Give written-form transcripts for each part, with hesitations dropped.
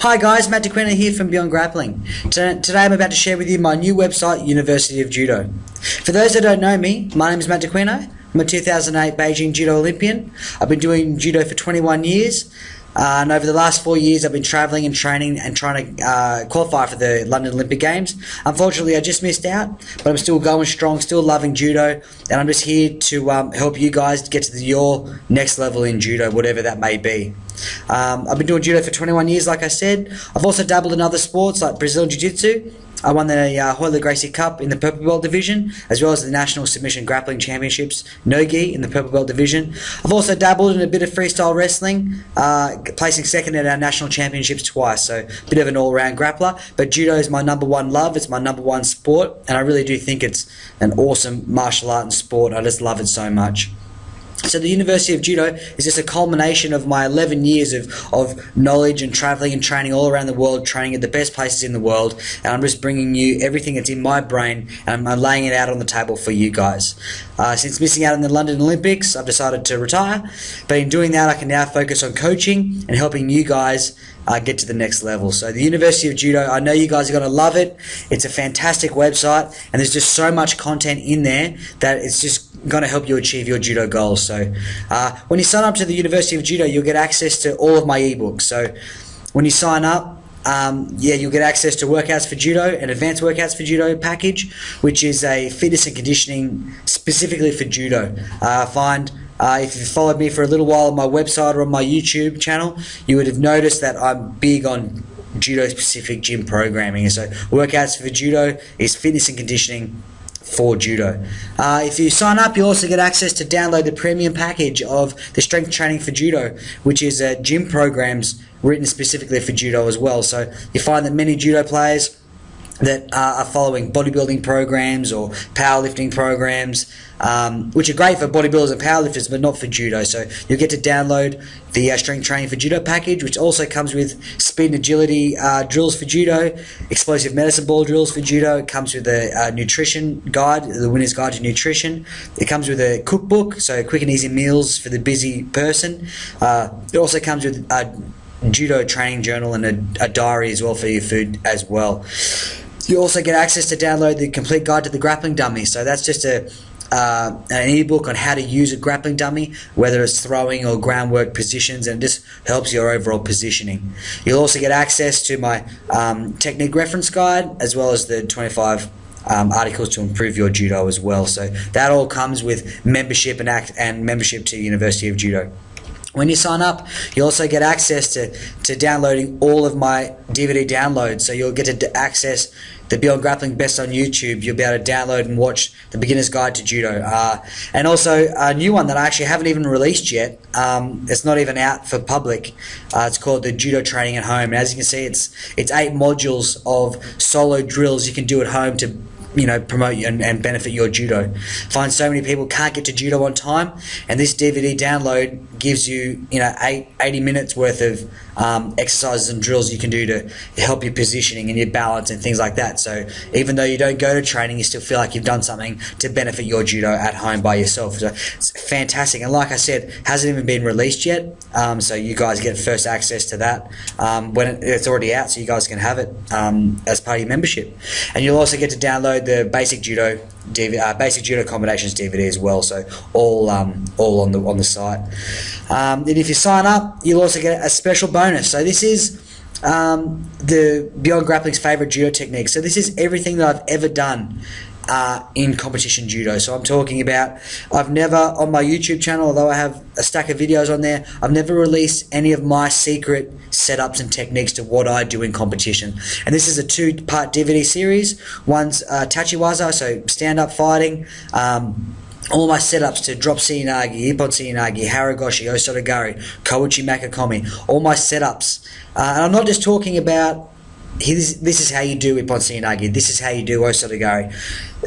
Hi guys, Matt DeQuina here from Beyondgrappling. Today I'm about to share with you my new website, University of Judo. For those that don't know me, my name is Matt DeQuina. I'm a 2008 Beijing Judo Olympian. I've been doing Judo for 21 years. And over the last 4 years, I've been travelling and training and trying to qualify for the London Olympic Games. Unfortunately, I just missed out, but I'm still going strong, still loving judo, and I'm just here to help you guys get to your next level in judo, whatever that may be. I've been doing judo for 21 years, like I said. I've also dabbled in other sports like Brazilian Jiu-Jitsu. I won the Hoyle Gracie Cup in the Purple Belt Division, as well as the National Submission Grappling Championships, No-Gi, in the Purple Belt Division. I've also dabbled in a bit of freestyle wrestling, placing second at our National Championships twice, so a bit of an all-round grappler. But judo is my number one love, it's my number one sport, and I really do think it's an awesome martial art and sport. I just love it so much. So the University of Judo is just a culmination of my 11 years of knowledge and travelling and training all around the world, training at the best places in the world, and I'm just bringing you everything that's in my brain and I'm laying it out on the table for you guys. Since missing out on the London Olympics, I've decided to retire, but in doing that I can now focus on coaching and helping you guys get to the next level. So the University of Judo, I know you guys are going to love it. It's a fantastic website and there's just so much content in there that it's just going to help you achieve your judo goals. So when you sign up to the University of Judo, you'll get access to all of my ebooks. So when you sign up, you'll get access to Workouts for Judo and Advanced Workouts for Judo package, which is a fitness and conditioning specifically for judo. If you've followed me for a little while on my website or on my YouTube channel, you would have noticed that I'm big on judo-specific gym programming. So Workouts for Judo is fitness and conditioning for judo. If you sign up, you also get access to download the premium package of the Strength Training for Judo, which is gym programs written specifically for judo as well. So you find that many judo players that are following bodybuilding programs or powerlifting programs, which are great for bodybuilders and powerlifters, but not for judo. So you'll get to download the Strength Training for Judo package, which also comes with speed and agility drills for judo, explosive medicine ball drills for judo. It comes with a nutrition guide, the winner's guide to nutrition. It comes with a cookbook, so quick and easy meals for the busy person. It also comes with a judo training journal and a diary as well for your food as well. You also get access to download the complete guide to the grappling dummy. So that's just an ebook on how to use a grappling dummy, whether it's throwing or groundwork positions, and it just helps your overall positioning. You'll also get access to my technique reference guide, as well as the 25 articles to improve your judo as well. So that all comes with membership and membership to University of Judo. When you sign up, you also get access to downloading all of my DVD downloads. So you'll get to access the Beyondgrappling Best on YouTube. You'll be able to download and watch the Beginner's Guide to Judo. And also a new one that I actually haven't even released yet. It's not even out for public. It's called the Judo Training at Home. And as you can see, it's 8 modules of solo drills you can do at home to promote and benefit your judo. Find so many people can't get to judo on time, and this DVD download gives you 80 minutes worth of exercises and drills you can do to help your positioning and your balance and things like that. So even though you don't go to training, you still feel like you've done something to benefit your judo at home by yourself. So it's fantastic, and like I said, hasn't even been released yet, so you guys get first access to that when it's already out, so you guys can have it as part of your membership. And you'll also get to download the basic judo combinations DVD as well, so all on the site. And if you sign up, you'll also get a special bonus. So this is the Beyondgrappling's favorite judo technique. So this is everything that I've ever done in competition judo. So I'm talking about, I've never, on my YouTube channel, although I have a stack of videos on there, I've never released any of my secret setups and techniques to what I do in competition. And this is a 2-part DVD series. One's Tachiwaza, so stand-up fighting, all my setups to drop Seinagi, Ippon Seinagi, Haragoshi, Osotogari, Kouchi Makakomi, all my setups. And I'm not just talking about this is how you do Ippon Seinagi, this is how you do Osotogari.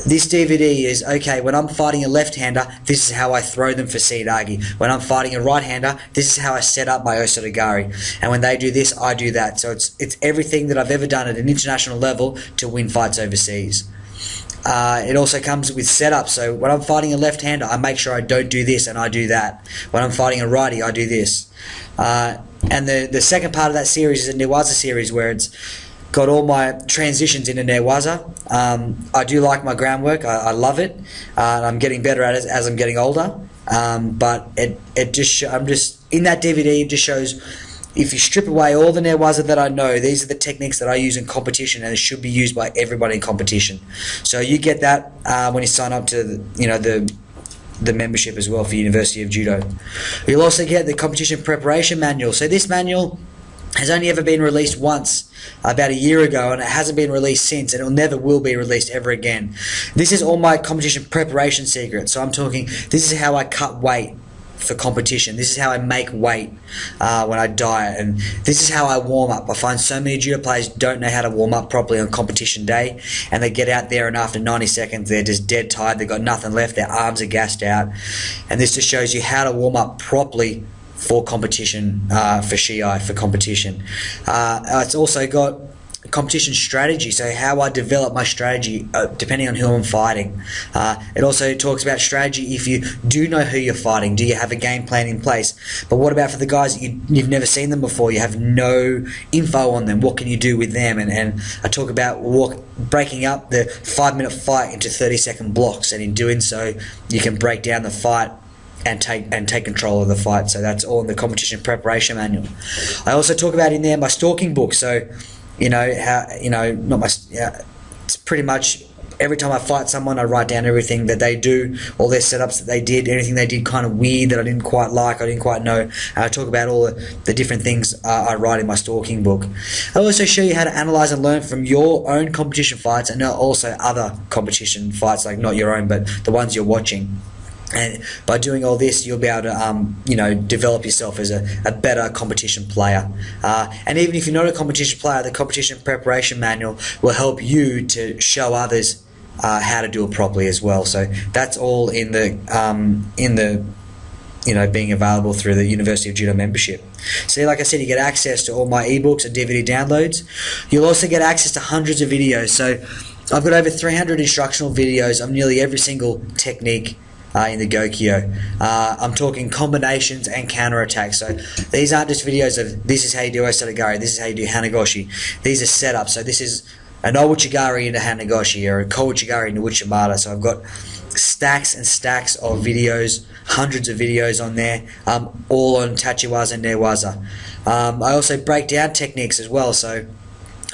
This DVD is, okay, when I'm fighting a left-hander, this is how I throw them for Seinagi. When I'm fighting a right-hander, this is how I set up my Osotogari. And when they do this, I do that. So it's everything that I've ever done at an international level to win fights overseas. It also comes with setup. So when I'm fighting a left-hander, I make sure I don't do this and I do that. When I'm fighting a righty, I do this. And the second part of that series is a Newaza series, where it's got all my transitions into Newaza. I do like my groundwork. I love it. I'm getting better at it as I'm getting older. But it just I'm just in that DVD. It just shows, if you strip away all the Newaza that I know, these are the techniques that I use in competition, and it should be used by everybody in competition. So you get that when you sign up to the membership as well for University of Judo. You'll also get the competition preparation manual. So this manual has only ever been released once, about a year ago, and it hasn't been released since, and it never will be released ever again. This is all my competition preparation secrets. So I'm talking, this is how I cut weight for competition. This is how I make weight when I diet, and this is how I warm up. I find so many judo players don't know how to warm up properly on competition day, and they get out there and after 90 seconds they're just dead tired, they've got nothing left, their arms are gassed out. And this just shows you how to warm up properly for competition, for Shiai, for competition. It's also got competition strategy, so how I develop my strategy depending on who I'm fighting. It also talks about strategy if you do know who you're fighting. Do you have a game plan in place? But what about for the guys that you've never seen them before, you have no info on them? What can you do with them? And I talk about breaking up the 5-minute fight into 30-second blocks, and in doing so you can break down the fight and take control of the fight. So that's all in the competition preparation manual. I also talk about in there my stalking book. So it's pretty much every time I fight someone, I write down everything that they do, all their setups that they did, anything they did kind of weird that I didn't quite like, I didn't quite know. And I talk about all the different things I write in my stalking book. I also show you how to analyze and learn from your own competition fights, and also other competition fights, like not your own, but the ones you're watching. And by doing all this, you'll be able to, develop yourself as a better competition player. And even if you're not a competition player, the competition preparation manual will help you to show others how to do it properly as well. So that's all in the being available through the University of Judo membership. So like I said, you get access to all my ebooks and DVD downloads. You'll also get access to hundreds of videos. So I've got over 300 instructional videos of nearly every single technique in the Gokyo. I'm talking combinations and counterattacks. So these aren't just videos of this is how you do Osotogari, this is how you do Hanagoshi. These are setups. So this is an Ouchigari into Hanagoshi, or a Kouchigari into Uchimata. So I've got stacks and stacks of videos, hundreds of videos on there, all on Tachiwaza and Newaza. I also break down techniques as well. So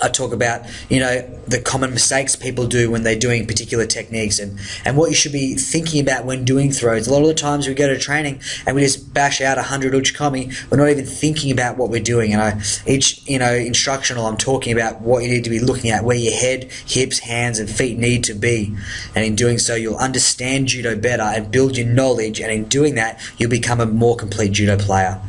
I talk about, the common mistakes people do when they're doing particular techniques, and what you should be thinking about when doing throws. A lot of the times we go to training and we just bash out 100 uchikomi. We're not even thinking about what we're doing. And each instructional, I'm talking about what you need to be looking at, where your head, hips, hands, and feet need to be. And in doing so, you'll understand judo better and build your knowledge. And in doing that, you'll become a more complete judo player.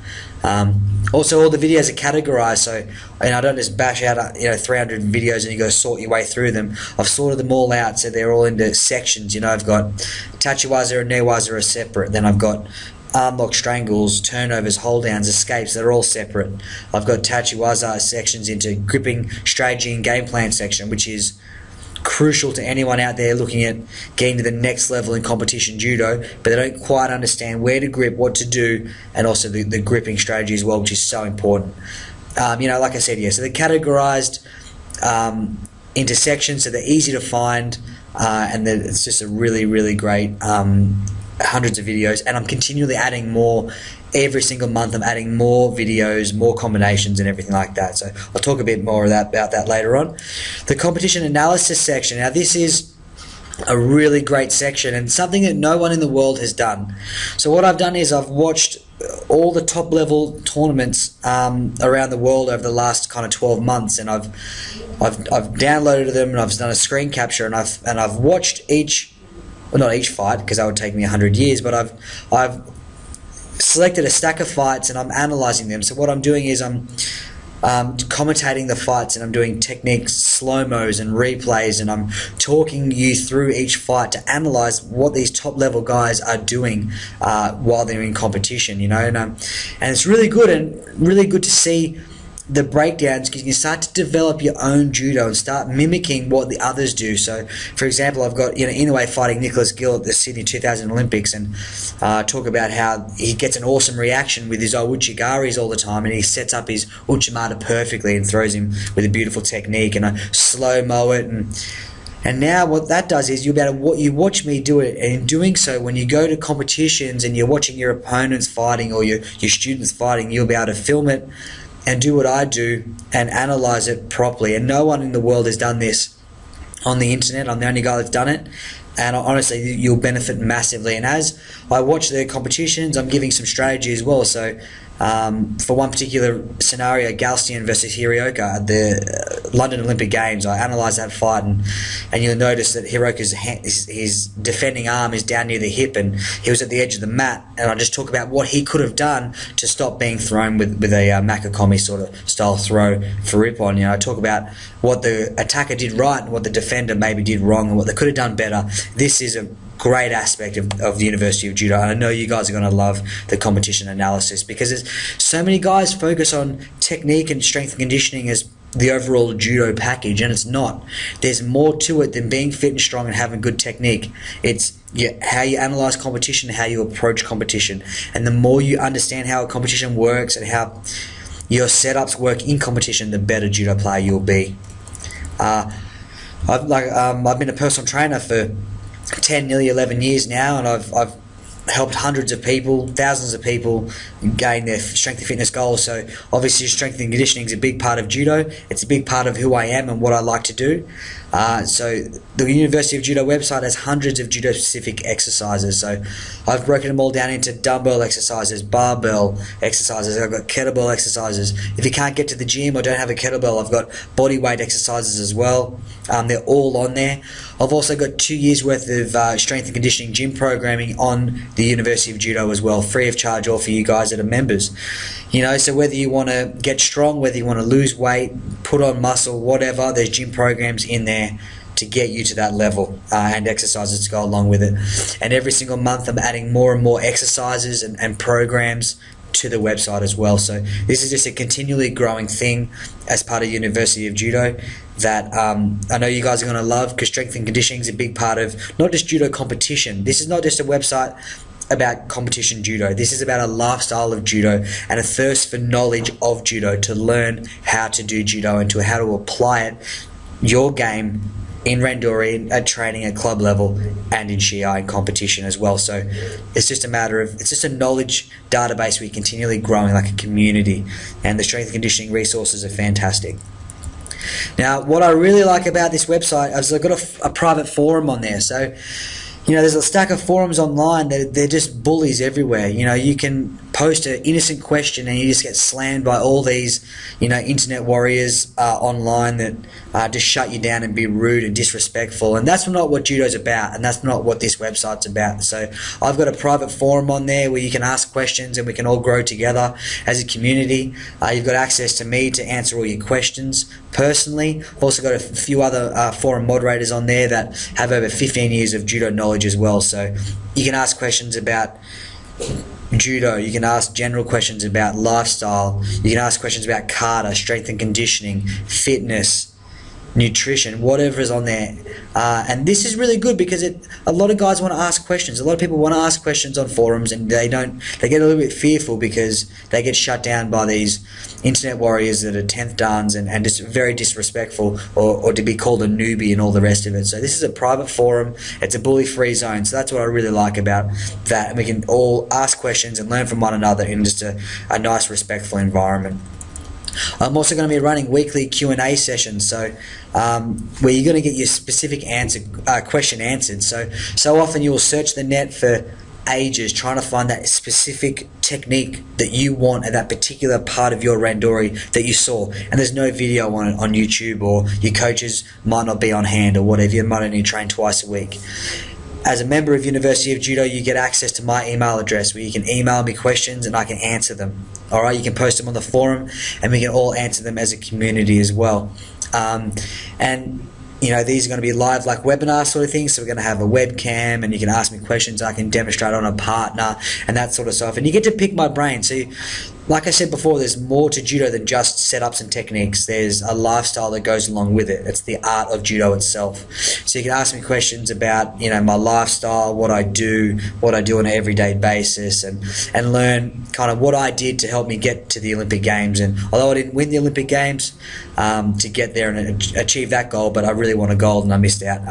Also, all the videos are categorized, so I don't just bash out 300 videos and you go sort your way through them. I've sorted them all out, so they're all into sections. I've got Tachiwaza and Newaza are separate. Then I've got arm lock, strangles, turnovers, hold downs, escapes. They're all separate. I've got Tachiwaza sections into gripping, strategy, and game plan section, which is crucial to anyone out there looking at getting to the next level in competition judo, but they don't quite understand where to grip, what to do, and also the gripping strategy as well, which is so important. Like I said, so they're categorized into sections, so they're easy to find, and it's just a really, really great hundreds of videos, and I'm continually adding more. Every single month I'm adding more videos, more combinations, and everything like that. So I'll talk a bit more about that later on. The competition analysis section. Now this is a really great section and something that no one in the world has done. So what I've done is I've watched all the top level tournaments around the world over the last kind of 12 months, and I've downloaded them, and I've done a screen capture, and I've watched not each fight, because that would take me 100 years, but I've selected a stack of fights and I'm analyzing them. So what I'm doing is I'm commentating the fights, and I'm doing techniques, slow-mos and replays, and I'm talking you through each fight to analyze what these top level guys are doing while they're in competition, and it's really good, and really good to see the breakdowns, you can start to develop your own judo and start mimicking what the others do. So, for example, I've got Inoue fighting Nicholas Gill at the Sydney 2000 Olympics, and talk about how he gets an awesome reaction with his uchigaris all the time, and he sets up his uchimata perfectly and throws him with a beautiful technique, and I slow-mo it, and now what that does is you watch me do it, and in doing so, when you go to competitions and you're watching your opponents fighting or your students fighting, you'll be able to film it and do what I do and analyze it properly. And no one in the world has done this on the internet. I'm the only guy that's done it. And honestly, you'll benefit massively. And as I watch the competitions, I'm giving some strategy as well. So for one particular scenario, Galstian versus Hirooka at the London Olympic Games, I analysed that fight, and you'll notice that Hirooka's his defending arm is down near the hip, and he was at the edge of the mat. And I just talk about what he could have done to stop being thrown with a Makakomi sort of style throw for Rippon. I talk about what the attacker did right and what the defender maybe did wrong and what they could have done better. This is a great aspect of the University of Judo, and I know you guys are going to love the competition analysis, because there's so many guys focus on technique and strength and conditioning as the overall judo package, and it's not. There's more to it than being fit and strong and having good technique. It's how you analyze competition, how you approach competition, and the more you understand how a competition works and how your setups work in competition, the better judo player you'll be. I've been a personal trainer for 10, nearly 11 years now, and I've helped hundreds of people, thousands of people gain their strength and fitness goals. So obviously strength and conditioning is a big part of judo. It's a big part of who I am and what I like to do. So the University of Judo website has hundreds of judo specific exercises. So I've broken them all down into dumbbell exercises, barbell exercises, I've got kettlebell exercises. If you can't get to the gym or don't have a kettlebell, I've got body weight exercises as well. They're all on there. I've also got 2 years worth of strength and conditioning gym programming on the University of Judo as well, free of charge, all for you guys that are members. So whether you want to get strong, whether you want to lose weight, put on muscle, whatever, there's gym programs in there to get you to that level, and exercises to go along with it. And every single month I'm adding more and more exercises and programs to the website as well. So this is just a continually growing thing as part of University of Judo that I know you guys are going to love, because strength and conditioning is a big part of not just judo competition. This is not just a website about competition judo. This is about a lifestyle of judo and a thirst for knowledge of judo, to learn how to do judo and to how to apply it, your game, in randori, at training at club level, and in Shiai in competition as well. So it's just a matter of, it's just a knowledge database we're continually growing like a community, and the strength and conditioning resources are fantastic. Now, what I really like about this website is I've got a private forum on there. So there's a stack of forums online that they're just bullies everywhere. You can post an innocent question and you just get slammed by all these, internet warriors online that just shut you down and be rude and disrespectful. And that's not what judo's about, and that's not what this website's about. So I've got a private forum on there where you can ask questions and we can all grow together as a community. You've got access to me to answer all your questions personally. I've also got a few other forum moderators on there that have over 15 years of judo knowledge as well. So you can ask questions about judo, you can ask general questions about lifestyle, you can ask questions about kata, strength and conditioning, fitness, nutrition, whatever is on there. And this is really good because a lot of guys want to ask questions. A lot of people want to ask questions on forums, and they get a little bit fearful because they get shut down by these internet warriors that are 10th dans and just very disrespectful, or to be called a newbie and all the rest of it. So this is a private forum, it's a bully free zone, so that's what I really like about that, and we can all ask questions and learn from one another in just a nice respectful environment. I'm also going to be running weekly Q&A sessions, so where you're going to get your specific question answered. So often you will search the net for ages trying to find that specific technique that you want at that particular part of your randori that you saw, and there's no video on it on YouTube, or your coaches might not be on hand, or whatever. You might only train twice a week. As a member of University of Judo, you get access to my email address where you can email me questions and I can answer them. Alright, you can post them on the forum and we can all answer them as a community as well. And these are going to be live like webinar sort of things, so we're going to have a webcam and you can ask me questions, I can demonstrate on a partner and that sort of stuff, and you get to pick my brain. So like I said before, there's more to judo than just setups and techniques. There's a lifestyle that goes along with it. It's the art of judo itself. So you can ask me questions about, my lifestyle, what I do on an everyday basis, and learn kind of what I did to help me get to the Olympic Games. And although I didn't win the Olympic Games, to get there and achieve that goal, but I really want a gold and I missed out.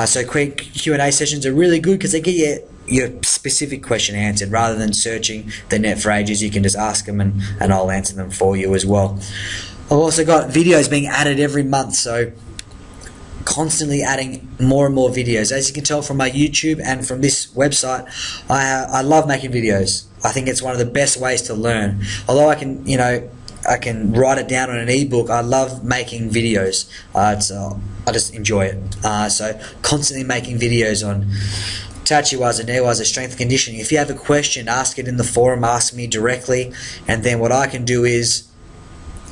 So quick Q&A sessions are really good because they get you your specific question answered rather than searching the net for ages. You can just ask them and I'll answer them for you as well. I've also got videos being added every month, so constantly adding more and more videos. As you can tell from my YouTube and from this website, I love making videos. I think it's one of the best ways to learn. Although I can write it down on an ebook, I love making videos. I just enjoy it. So constantly making videos on Tachiwaza, Newaza, strength and conditioning. If you have a question, ask it in the forum, ask me directly, and then what I can do is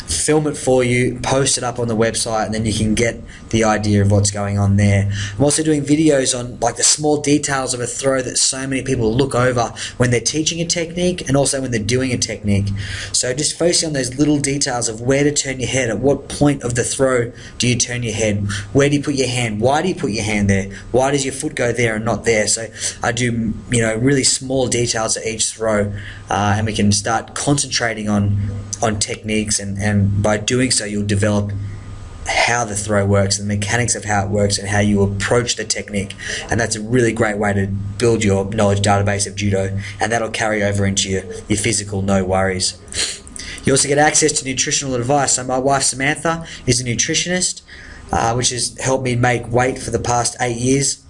film it for you, post it up on the website, and then you can get the idea of what's going on there. I'm also doing videos on like the small details of a throw that so many people look over when they're teaching a technique and also when they're doing a technique. So just focusing on those little details of where to turn your head, at what point of the throw do you turn your head, where do you put your hand, why do you put your hand there, why does your foot go there and not there. So I do really small details at each throw, and we can start concentrating on techniques, and by doing so you'll develop how the throw works, the mechanics of how it works, and how you approach the technique. And that's a really great way to build your knowledge database of judo, and that'll carry over into your physical, no worries. You also get access to nutritional advice. So my wife Samantha is a nutritionist, which has helped me make weight for the past 8 years.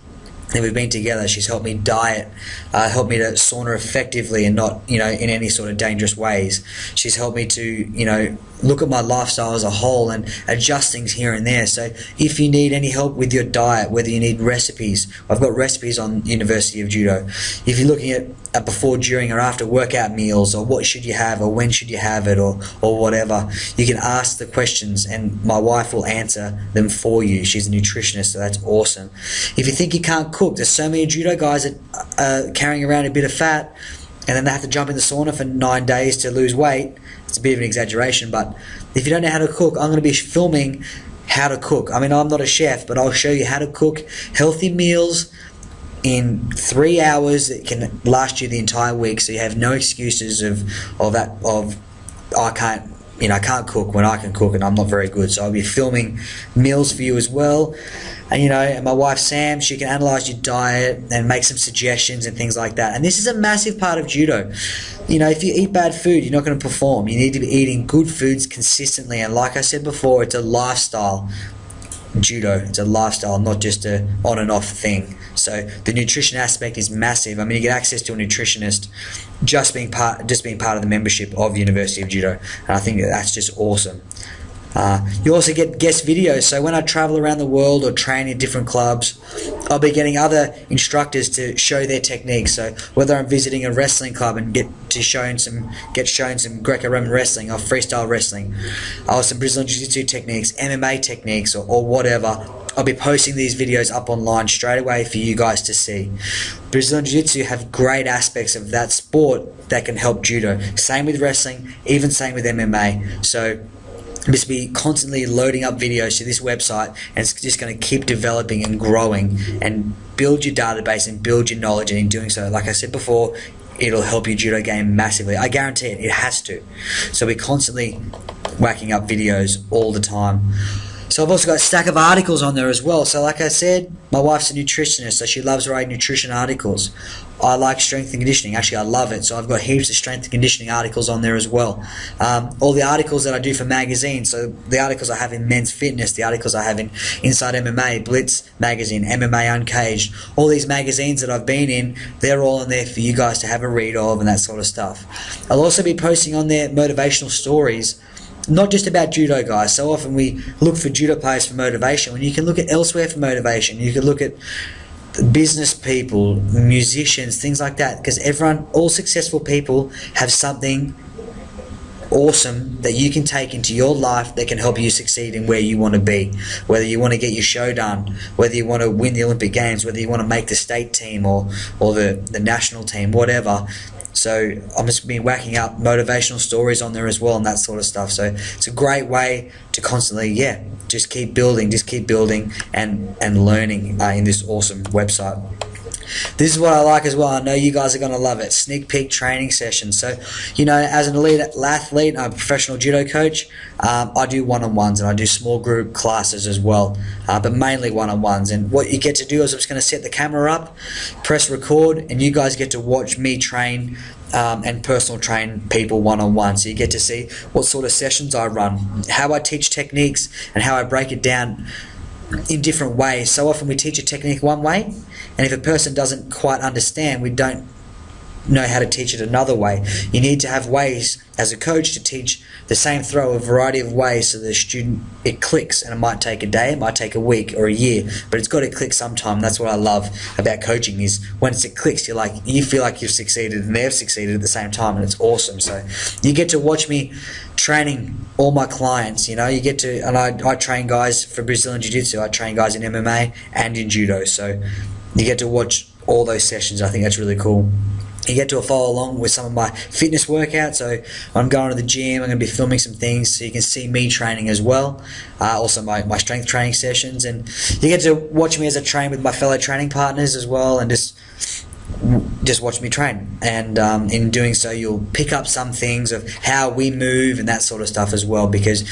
And we've been together. She's helped me diet, helped me to sauna effectively and not, in any sort of dangerous ways. She's helped me to, look at my lifestyle as a whole and adjust things here and there. So if you need any help with your diet, whether you need recipes, I've got recipes on University of Judo. If you're looking at before, during or after workout meals, or what should you have, or when should you have it, or whatever, you can ask the questions and my wife will answer them for you. She's a nutritionist, so that's awesome. If you think you can't cook, there's so many judo guys that are carrying around a bit of fat and then they have to jump in the sauna for 9 days to lose weight. It's a bit of an exaggeration, but if you don't know how to cook, I'm going to be filming how to cook. I mean, I'm not a chef, but I'll show you how to cook healthy meals in 3 hours that can last you the entire week, so you have no excuses of I can't cook when I can cook and I'm not very good. So I'll be filming meals for you as well. And my wife Sam, she can analyze your diet and make some suggestions and things like that. And this is a massive part of judo. If you eat bad food, you're not going to perform. You need to be eating good foods consistently. And like I said before, it's a lifestyle. Judo, it's a lifestyle, not just a on and off thing. So the nutrition aspect is massive. I mean, you get access to a nutritionist just being part of the membership of University of Judo, and I think that's just awesome. You also get guest videos. So when I travel around the world or train in different clubs, I'll be getting other instructors to show their techniques. So whether I'm visiting a wrestling club and get shown some Greco-Roman wrestling or freestyle wrestling, or some Brazilian Jiu-Jitsu techniques, MMA techniques, or whatever, I'll be posting these videos up online straight away for you guys to see. Brazilian Jiu-Jitsu have great aspects of that sport that can help judo. Same with wrestling, even same with MMA. So just be constantly loading up videos to this website, and it's just going to keep developing and growing and build your database and build your knowledge. And in doing so, like I said before, it'll help your judo game massively. I guarantee it. It has to. So we're constantly whacking up videos all the time. So I've also got a stack of articles on there as well. So like I said, my wife's a nutritionist, so she loves writing nutrition articles. I like strength and conditioning. Actually, I love it. So I've got heaps of strength and conditioning articles on there as well. All the articles that I do for magazines, so the articles I have in Men's Fitness, the articles I have in Inside MMA, Blitz Magazine, MMA Uncaged, all these magazines that I've been in, they're all on there for you guys to have a read of and that sort of stuff. I'll also be posting on there motivational stories, not just about judo guys. So often we look for judo players for motivation when you can look at elsewhere for motivation. You can look at business people, musicians, things like that, because all successful people have something awesome that you can take into your life that can help you succeed in where you want to be. Whether you want to get your show done, whether you want to win the Olympic Games, whether you want to make the state team or the national team, whatever. So I'm just been whacking up motivational stories on there as well and that sort of stuff. So it's a great way to constantly, just keep building and learning in this awesome website. This is what I like as well. I know you guys are going to love it. Sneak peek training sessions. So, as an elite athlete, I'm a professional judo coach. I do one-on-ones and I do small group classes as well, but mainly one-on-ones. And what you get to do is I'm just going to set the camera up, press record, and you guys get to watch me train and personal train people one-on-one. So you get to see what sort of sessions I run, how I teach techniques, and how I break it down in different ways. So often we teach a technique one way, and if a person doesn't quite understand, we don't know how to teach it another way. You need to have ways as a coach to teach the same throw a variety of ways so the student, it clicks, and it might take a day, it might take a week or a year, but it's got to click sometime. That's what I love about coaching, is once it clicks, you feel like you've succeeded and they've succeeded at the same time, and it's awesome. So you get to watch me training all my clients, you get to, and I train guys for Brazilian Jiu-Jitsu, I train guys in MMA and in Judo, so you get to watch all those sessions. I think that's really cool. You get to follow along with some of my fitness workouts. So I'm going to the gym, I'm going to be filming some things so you can see me training as well. Also my strength training sessions, and you get to watch me as I train with my fellow training partners as well, and just watch me train. And in doing so, you'll pick up some things of how we move and that sort of stuff as well, because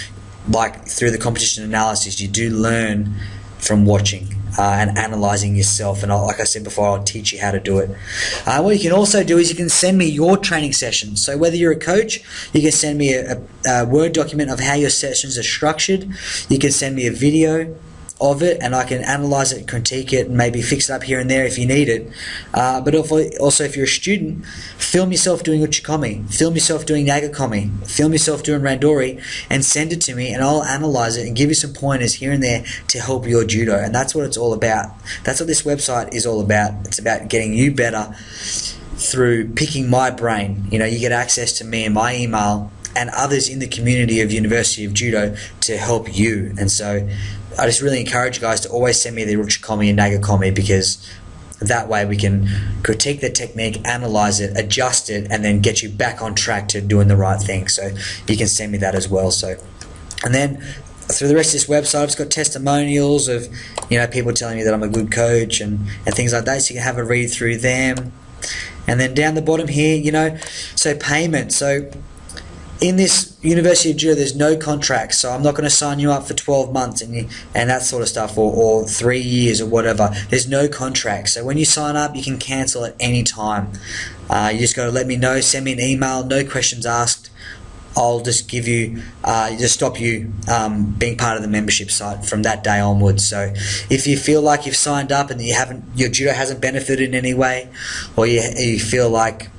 through the competition analysis, you do learn from watching and analysing yourself, and like I said before, I'll teach you how to do it. What you can also do is you can send me your training sessions. So whether you're a coach, you can send me a Word document of how your sessions are structured. You can send me a video of it, and I can analyse it, critique it, and maybe fix it up here and there if you need it. But also, if you're a student, film yourself doing uchikomi, film yourself doing nagakomi, film yourself doing randori, and send it to me, and I'll analyse it and give you some pointers here and there to help your judo. And that's what it's all about. That's what this website is all about. It's about getting you better through picking my brain. You get access to me and my email and others in the community of University of Judo to help you. And so I just really encourage you guys to always send me the uchikomi and nagakomi, because that way we can critique the technique, analyze it, adjust it, and then get you back on track to doing the right thing. So you can send me that as well. And then through the rest of this website, I've just got testimonials of people telling me that I'm a good coach and things like that, so you can have a read through them. And then down the bottom here, so payment. So in this University of Judo, there's no contract, so I'm not going to sign you up for 12 months and that sort of stuff, or 3 years or whatever. There's no contract, so when you sign up, you can cancel at any time. You just got to let me know, send me an email, no questions asked. I'll just give you, just stop you being part of the membership site from that day onwards. So if you feel like you've signed up and your judo hasn't benefited in any way, or you feel like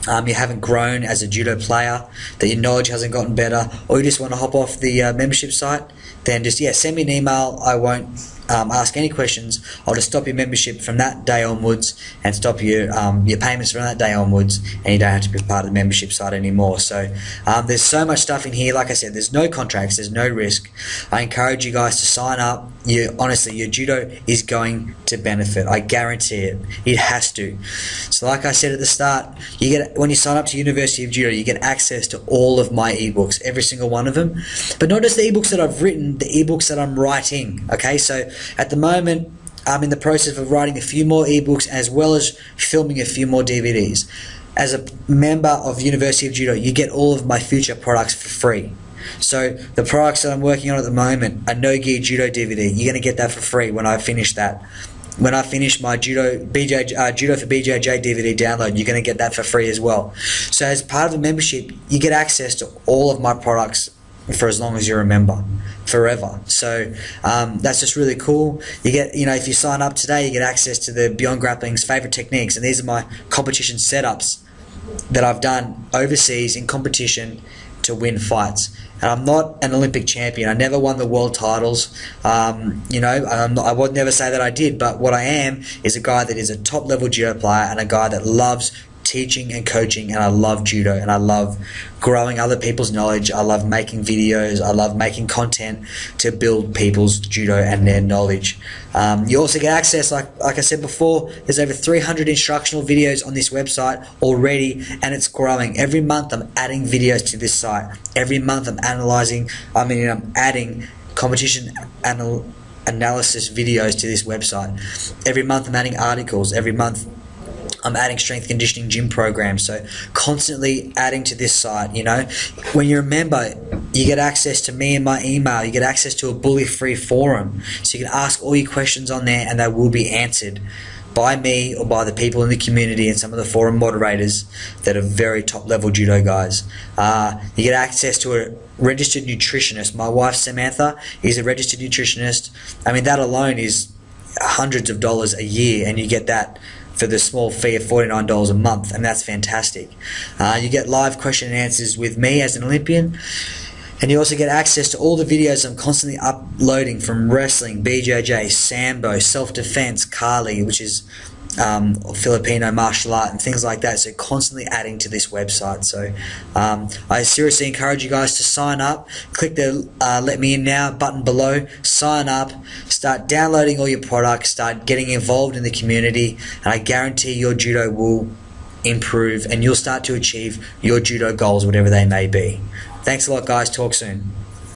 you haven't grown as a judo player, that your knowledge hasn't gotten better, or you just want to hop off the membership site, then just send me an email. I won't ask any questions. I'll just stop your membership from that day onwards and stop your payments from that day onwards, and you don't have to be part of the membership site anymore. So there's so much stuff in here. Like I said, there's no contracts, there's no risk. I encourage you guys to sign up. Honestly, your judo is going to benefit. I guarantee it. It has to. So like I said at the start, when you sign up to University of Judo, you get access to all of my ebooks, every single one of them. But not just the ebooks that I've written, the ebooks that I'm writing. Okay, so at the moment, I'm in the process of writing a few more ebooks, as well as filming a few more DVDs. As a member of University of Judo, you get all of my future products for free. So the products that I'm working on at the moment, a No Gear Judo DVD, you're going to get that for free when I finish that. When I finish my Judo for BJJ DVD download, you're going to get that for free as well. So as part of the membership, you get access to all of my products for as long as you're a member, forever. So that's just really cool. You get, if you sign up today, you get access to the Beyondgrappling's favorite techniques, and these are my competition setups that I've done overseas in competition to win fights. And I'm not an Olympic champion. I never won the world titles. I would never say that I did, but what I am is a guy that is a top-level judo player and a guy that loves teaching and coaching, and I love judo, and I love growing other people's knowledge. I love making videos. I love making content to build people's judo and their knowledge. You also get access, like I said before, there's over 300 instructional videos on this website already, and it's growing. Every month I'm adding videos to this site. Every month I'm adding competition analysis videos to this website. Every month I'm adding articles. Every month I'm adding strength conditioning gym programs. So constantly adding to this site. You know, when you're a member, you get access to me and my email. You get access to a bully-free forum, so you can ask all your questions on there and they will be answered by me or by the people in the community and some of the forum moderators that are very top level judo guys. You get access to a registered nutritionist. My wife Samantha is a registered nutritionist. I mean, that alone is hundreds of dollars a year, and you get that for the small fee of $49 a month, and that's fantastic. You get live question and answers with me as an Olympian, and you also get access to all the videos I'm constantly uploading from wrestling, BJJ, Sambo, self-defense, Kali, which is Filipino martial art, and things like that. So constantly adding to this website. So I seriously encourage you guys to sign up. Click the let me in now button below, sign up, start downloading all your products, start getting involved in the community, and I guarantee your judo will improve and you'll start to achieve your judo goals, whatever they may be. Thanks a lot, guys. Talk soon.